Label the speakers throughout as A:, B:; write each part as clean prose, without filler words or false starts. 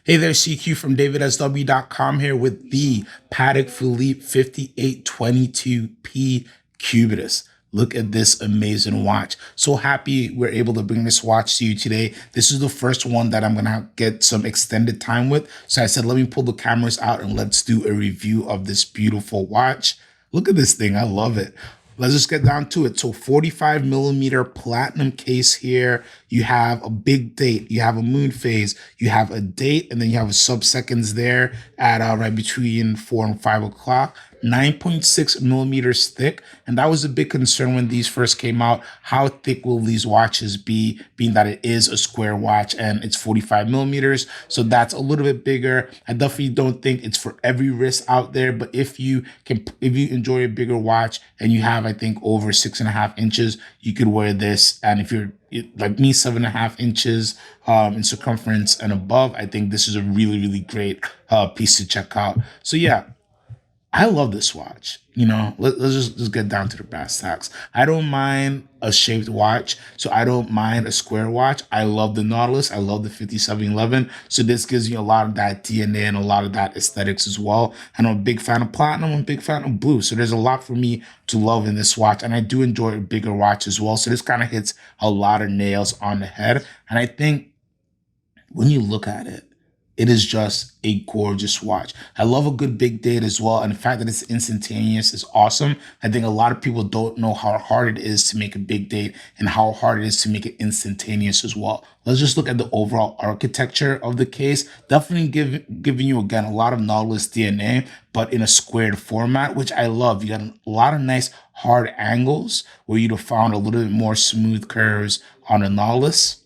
A: Hey there, CQ from DavidSW.com here with the Patek Philippe 5822p Cubitus. Look at this amazing watch. So happy we're able to bring this watch to you today. This is the first one that I'm going to get some extended time with. So I said, let me pull the cameras out and let's do a review of this beautiful watch. Look at this thing. I love it. Let's just get down to it. So 45 millimeter platinum case here. You have a big date. You have a moon phase. You have a date, and then you have a sub-seconds there at right between 4 and 5 o'clock. 9.6 millimeters thick. And that was a big concern when these first came out. How thick will these watches be, being that it is a square watch and it's 45 millimeters. So that's a little bit bigger. I definitely don't think it's for every wrist out there, but if you enjoy a bigger watch and you have, I think, over 6.5 inches, you could wear this. And if you're like me, 7.5 inches in circumference and above, I think this is a really, really great piece to check out. So yeah, I love this watch. You know, let's just get down to the brass tacks. I don't mind a shaped watch, so I don't mind a square watch. I love the Nautilus. I love the 5711. So this gives you a lot of that DNA and a lot of that aesthetics as well. And I'm a big fan of platinum. I'm a big fan of blue. So there's a lot for me to love in this watch. And I do enjoy a bigger watch as well. So this kind of hits a lot of nails on the head. And I think when you look at it, it is just a gorgeous watch. I love a good big date as well. And the fact that it's instantaneous is awesome. I think a lot of people don't know how hard it is to make a big date and how hard it is to make it instantaneous as well. Let's just look at the overall architecture of the case. Definitely giving you, again, a lot of Nautilus DNA, but in a squared format, which I love. You got a lot of nice hard angles where you'd have found a little bit more smooth curves on a Nautilus.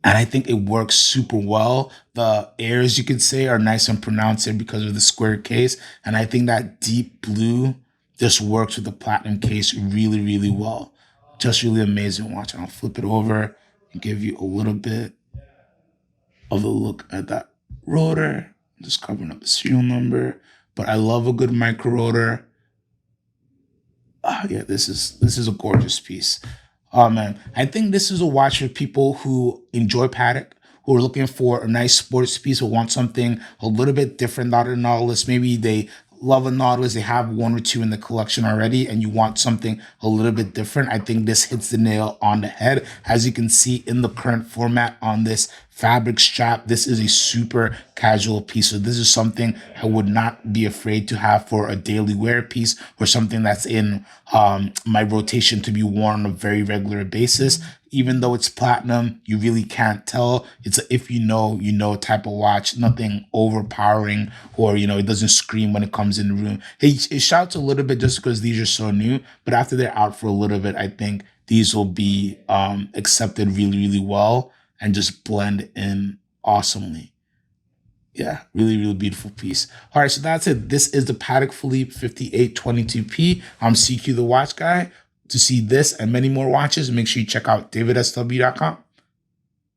A: And I think it works super well. The airs, you could say, are nice and pronounced here because of the square case. And I think that deep blue just works with the platinum case really, really well. Just really amazing watch. And I'll flip it over and give you a little bit of a look at that rotor. Just covering up the serial number. But I love a good micro rotor. Yeah, this is a gorgeous piece. Oh man, I think this is a watch for people who enjoy Patek, who are looking for a nice sports piece, who want something a little bit different than a Nautilus. Maybe they love a Nautilus, they have one or two in the collection already, and you want something a little bit different. I think this hits the nail on the head. As you can see in the current format on this fabric strap, this is a super casual piece. So this is something I would not be afraid to have for a daily wear piece or something that's in my rotation to be worn on a very regular basis. Even though it's platinum, you really can't tell. It's a if you know type of watch, nothing overpowering, or, you know, it doesn't scream when it comes in the room. It shouts a little bit just because these are so new, but after they're out for a little bit, I think these will be accepted really, really well and just blend in awesomely. Yeah, really, really beautiful piece. All right, so that's it. This is the Patek Philippe 5822p. I'm CQ the Watch Guy. To see this and many more watches, make sure you check out DavidSW.com.